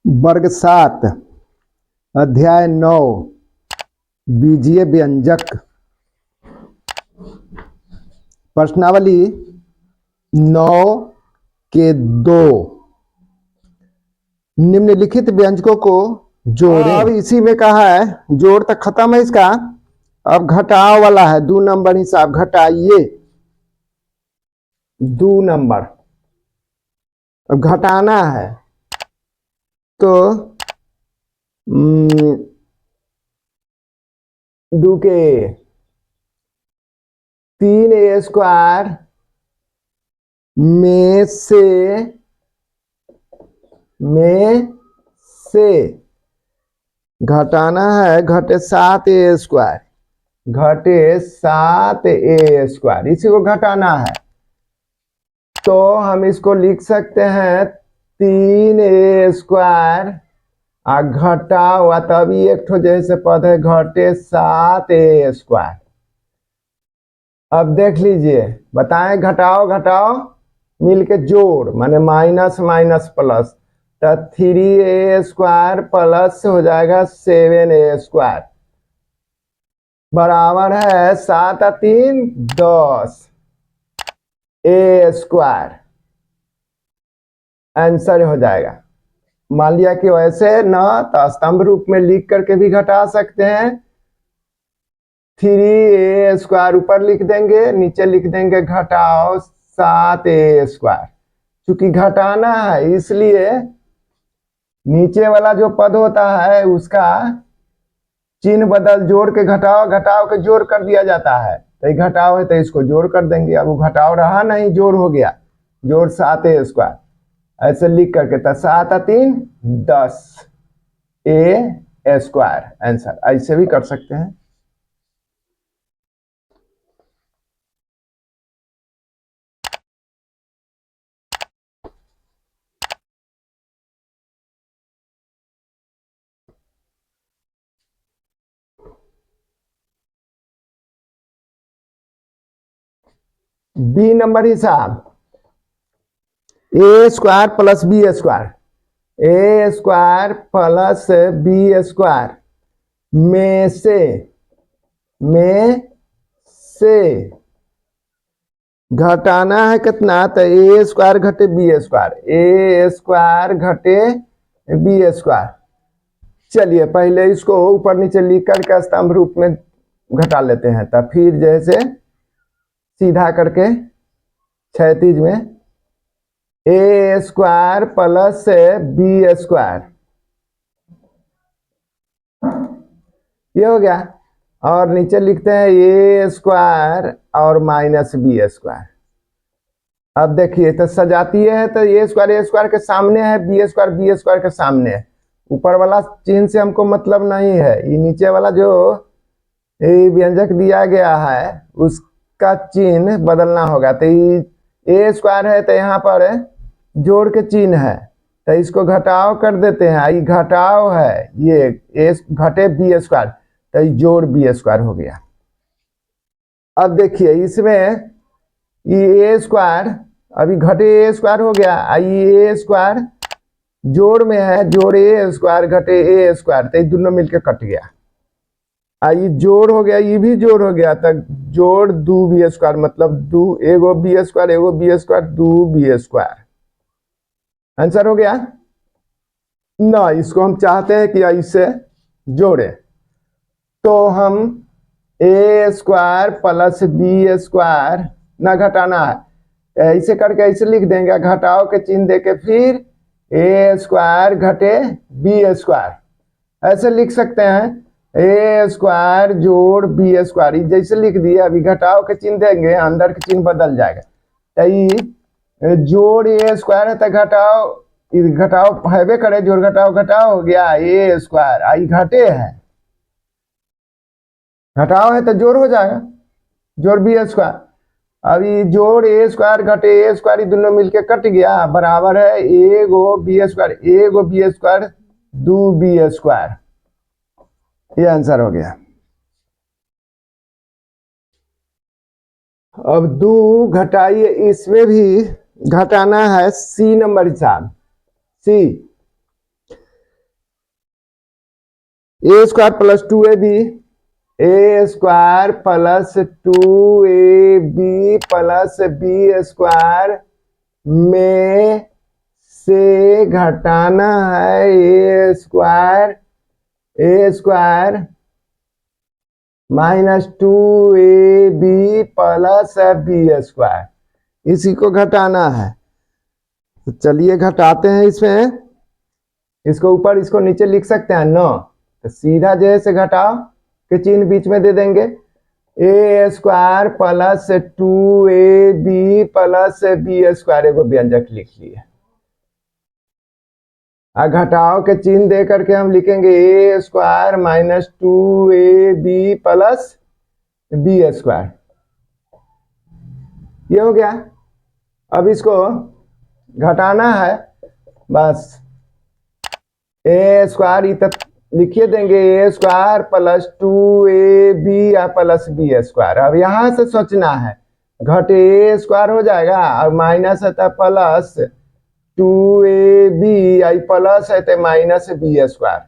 वर्ग 7 अध्याय 9 बीजीय व्यंजक। प्रश्नावली 9 के 2 निम्नलिखित व्यंजकों को जोड़ें। अब इसी में कहा है, जोड़ तक खत्म है इसका। अब घटाव वाला है, 2 नंबर हिसाब घटाइए 2 नंबर। अब घटाना है तो 2 के 3a स्क्वायर में से घटाना है घटे 7a स्क्वायर, घटे 7a स्क्वायर, इसी को घटाना है। तो हम इसको लिख सकते हैं 3a स्क्वायर घटा हुआ तभी एक ठो जैसे पद है घटे 7a स्क्वायर। अब देख लीजिए, बताएं घटाओ घटाओ मिलके जोड़ माने माइनस माइनस प्लस, तो 3a स्क्वायर प्लस हो जाएगा 7a स्क्वायर बराबर है 7 और 3 10 a स्क्वायर आंसर हो जाएगा। मान लिया कि वैसे न तो स्तंभ रूप में लिख करके भी घटा सकते हैं। 3a स्क्वायर ऊपर लिख देंगे, नीचे लिख देंगे घटाओ 7a स्क्वायर। चूंकि घटाना है इसलिए नीचे वाला जो पद होता है उसका चिन्ह बदल जोड़ के घटाओ, घटाओ के जोड़ कर दिया जाता है। तो घटाओ है तो इसको जोड़ कर देंगे। अब वो घटाओ रहा नहीं, जोड़ हो गया, जोड़ 7a स्क्वायर ऐसे लिख करके, तो 7 और 3 10 a स्क्वायर आंसर। ऐसे भी कर सकते हैं। बी नंबर हिसाब ए स्क्वायर प्लस बी स्क्वायर, ए स्क्वायर प्लस बी स्क्वायर में से घटाना है कितना, तो ए स्क्वायर घटे बी स्क्वायर, ए स्क्वायर घटे बी स्क्वायर। चलिए पहले इसको ऊपर नीचे लिख करके स्तंभ रूप में घटा लेते हैं, तब फिर जैसे सीधा करके क्षैतिज में ए स्क्वायर प्लस बी स्क्वायर ये हो गया। और नीचे लिखते हैं ए स्क्वायर और माइनस बी स्क्वायर। अब देखिए तो सजातीय है तो ए स्क्वायर के सामने है, बी स्क्वायर के सामने है। ऊपर वाला चिन्ह से हमको मतलब नहीं है, ये नीचे वाला जो व्यंजक दिया गया है उसका चिन्ह बदलना होगा। तो ए स्क्वायर है तो यहाँ पर जोड़ के चिन्ह है, तो इसको घटाव कर देते हैं। ये घटाव है, ये ए घटे बी स्क्वायर, तो ये जोड़ बी स्क्वायर हो गया। अब देखिए इसमें ये ए स्क्वायर अभी घटे ए स्क्वायर हो गया, ये ए स्क्वायर जोड़ में है, जोड़ ए स्क्वायर घटे ए स्क्वायर, तो ये दोनों मिलके कट गया। ये जोड़ हो गया, ये भी जोड़ हो गया, तक जोड़ 2 बी स्क्वायर मतलब 2 एगो B square 2 B square answer हो गया ना। इसको हम चाहते हैं कि इससे जोड़े, तो हम ए स्क्वायर प्लस बी स्क्वायर ना घटाना है, ऐसे करके ऐसे लिख देंगे, घटाओ के चिन्ह देके फिर ए स्क्वायर घटे बी स्क्वायर ऐसे लिख सकते हैं। ए स्क्वायर जोड़ बी स्क्वायर जैसे लिख दिए, अभी घटाओ के चिन्ह देंगे, अंदर के चिन्ह बदल जाएगा। तो जोड़ ए स्क्वायर है तो घटाओ हैवे करे, जोड़ घटाओ हो गया ए स्क्वायर, आई घटे है, घटाओ है तो जोड़ हो जाएगा, जोड़ बी स्क्वायर। अभी जोड़ ए स्क्वायर घटे ए स्क्वायर दोनों मिलके कट गया, बराबर है एगो बी स्क्वायर 2 बी स्क्वायर, ये आंसर हो गया। अब 2 घटाइए, इसमें भी घटाना है सी नंबर हिसाब। सी A square plus 2ab, A square plus 2ab plus B square में से घटाना है A square minus 2ab plus B square, इसी को घटाना है। तो चलिए घटाते हैं। इसमें इसको ऊपर इसको नीचे लिख सकते हैं 9, तो सीधा जैसे घटाओ के चिन्ह बीच में दे देंगे, A square plus 2ab plus B square, एगो व्यंजक लिख लिए। घटाओ के चिन्ह दे करके हम लिखेंगे A square minus 2ab plus B square, ये हो गया। अब इसको घटाना है, बस ए स्क्वायर तक लिखिए देंगे, A square plus 2ab plus B square. अब यहां से सोचना है, घटे ए स्क्वायर हो जाएगा और माइनस है तो प्लस 2ab आई प्लस है तो माइनस बी स्क्वायर,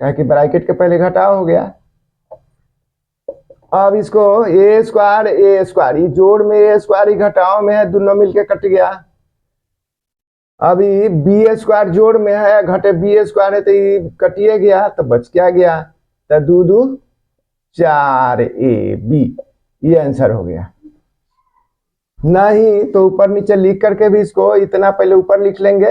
क्या कि ब्रैकेट के पहले घटाव हो गया। अब इसको ए स्क्वायर ये जोड़ में ए स्क्वायर ही घटाव में है, दोनों मिलके कट गया। अभी बी स्क्वायर जोड़ में है, घटे बी स्क्वायर है तो ये कटिए गया, तो बच क्या गया, तो 2 2 4ab, ये आंसर हो गया। नहीं तो ऊपर नीचे लिख करके भी इसको इतना पहले ऊपर लिख लेंगे,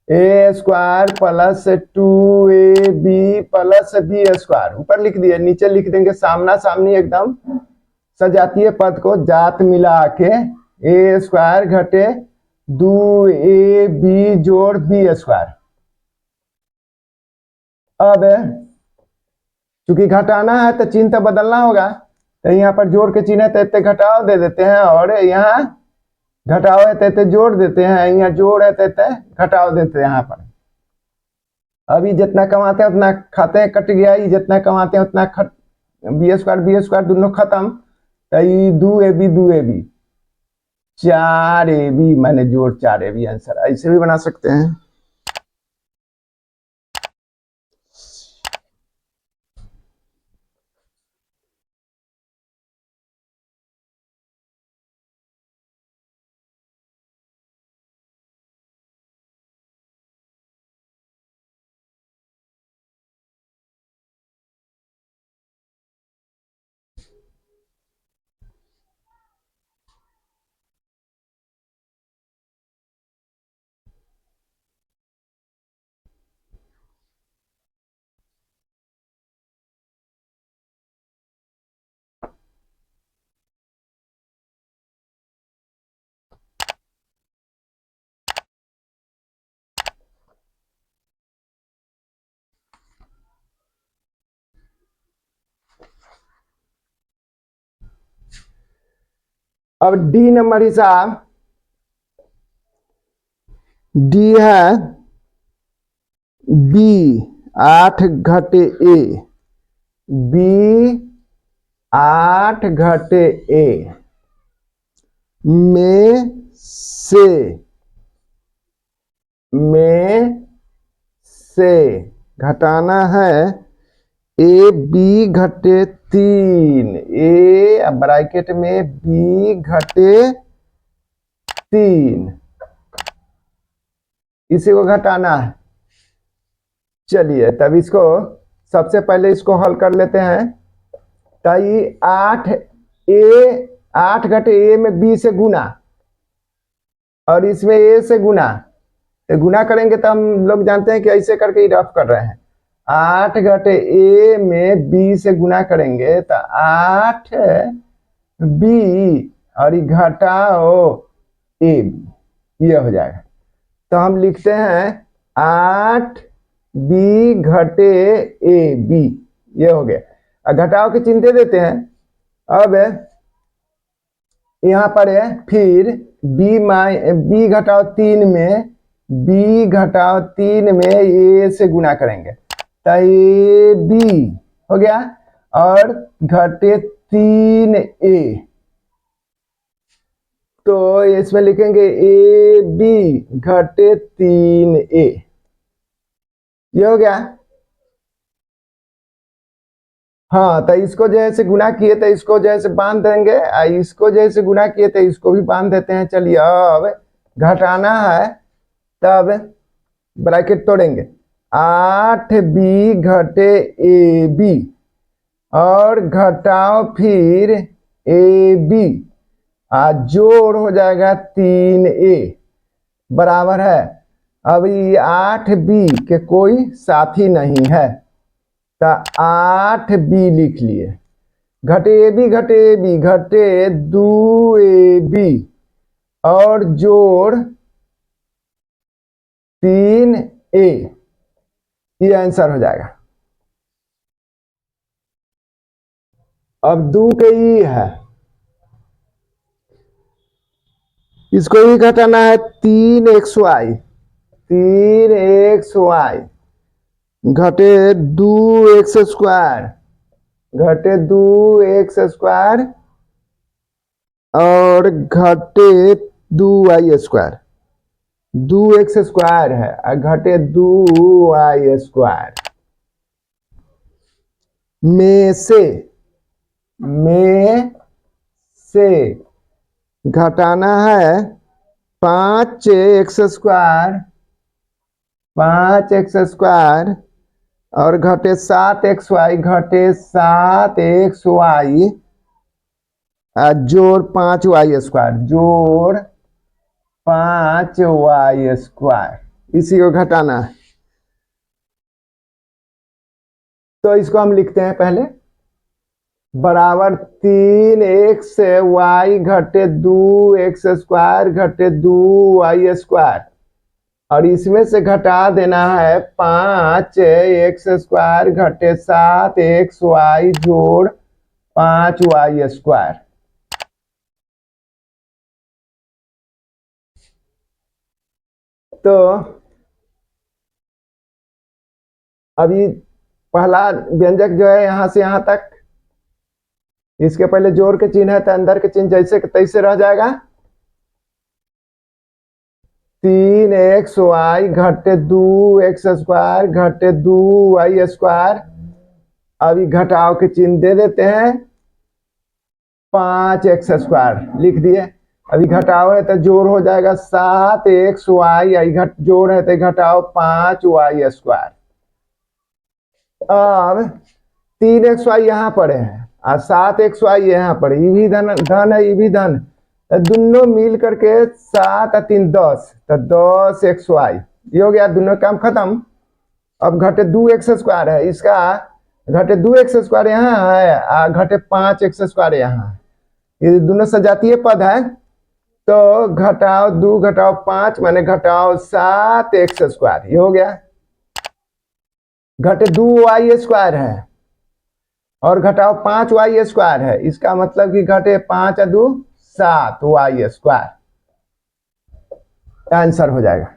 A square plus 2ab plus B square ऊपर लिख दिए, नीचे लिख देंगे सामना सामनी एकदम सजातीय पद को जात मिला के, ए स्क्वायर घटे 2ab जोड़ बी स्क्वायर। अब चूंकि घटाना है तो चिन्ह तो बदलना होगा, तो यहाँ पर जोड़ के चिन्ह है तो घटाव दे देते हैं, और यहाँ घटाव है तो जोड़ देते हैं, यहाँ जोड़ है तो घटाव देते हैं। यहाँ पर अभी जितना कमाते हैं उतना खाते हैं, कट गया, ये जितना कमाते हैं उतना बी स्क्वायर दोनों खत्म, तो ये 2ab 4ab मैंने जोड़ 4ab आंसर। ऐसे भी बना सकते हैं। अब डी नंबर हिसाब, डी है बी 8 घटे ए, बी 8 घटे ए में से घटाना है ए बी घटे 3, ए ब्रैकेट में बी घटे 3, इसी को घटाना है। चलिए तब इसको सबसे पहले इसको हल कर लेते हैं। ताई 8 घटे ए में बी से गुना, और इसमें ए से गुना, तो गुना करेंगे तो हम लोग जानते हैं कि ऐसे करके ही रफ कर रहे हैं। 8 घटे ए में बी से गुना करेंगे तो 8 बी और घटाओ ए, ये हो जाएगा। तो हम लिखते हैं 8 बी घटे ए बी, ये हो गया। घटाओ के चिन्ह दे देते हैं। अब यहाँ पर है फिर बी घटाओ 3 में, बी घटाओ 3 में ए से गुना करेंगे तो ए बी हो गया, और घटे 3 ए, तो इसमें लिखेंगे ए बी घटे 3 ए, ये हो गया। हाँ, तो इसको जैसे गुना किए तो इसको जैसे बांध देंगे, इसको जैसे गुना किए तो इसको भी बांध देते हैं। चलिए अब घटाना है, तब ब्रैकेट तोड़ेंगे। 8b घटे ab और घटाओ फिर ab, जोड़ हो जाएगा 3a बराबर है। अब ये 8b के कोई साथी नहीं है, तो 8b लिख लिए। घटे ए बी घटे 2ab और जोड़ 3a, ये आंसर हो जाएगा। अब 2 के ई है, इसको ही घटाना है। 3xy घटे 2x स्क्वायर घटे 2x स्क्वायर और घटे 2y स्क्वायर। 2x स्क्वायर है और घटे 2y स्क्वायर में से घटाना है 5x स्क्वायर और घटे 7xy घटे 7xy जोड़ 5y स्क्वायर जोड़ 5y स्क्वायर, इसी को घटाना है। तो इसको हम लिखते हैं पहले बराबर 3x y घटे 2x स्क्वायर घटे 2y स्क्वायर, और इसमें से घटा देना है 5x स्क्वायर घटे 7xy जोड़ 5y स्क्वायर। तो अभी पहला व्यंजक जो है यहां से यहां तक, इसके पहले जोड़ के चिन्ह है तो अंदर के चिन्ह जैसे तैसे रह जाएगा। 3xy घटे 2x स्क्वायर घटे 2y स्क्वायर, अभी घटाव के चिन्ह दे देते हैं। 5x स्क्वायर लिख दिए। अभी घटाव है तो जोड़ हो जाएगा 7xy, जोड़ है तो घटाओ 5y स्क्वायर। अब 3xy यहाँ पड़े हैं और 7xy यहाँ पड़े, ये भी धन है ये भी धन, तो दोनों मिल करके 7 और 3 10, तो 10xy ये हो गया, दोनों काम खत्म। अब घटे 2x स्क्वायर है, इसका घटे 2x स्क्वायर यहाँ है और घटे 5x स्क्वायर यहाँ है, ये दोनों सजातीय पद है। तो घटाओ 2 घटाओ 5 माने घटाओ 7x स्क्वायर, ये हो गया। घटे 2y स्क्वायर है और घटाओ 5y स्क्वायर है, इसका मतलब कि घटे 5 और 2 7y स्क्वायर, आंसर हो जाएगा।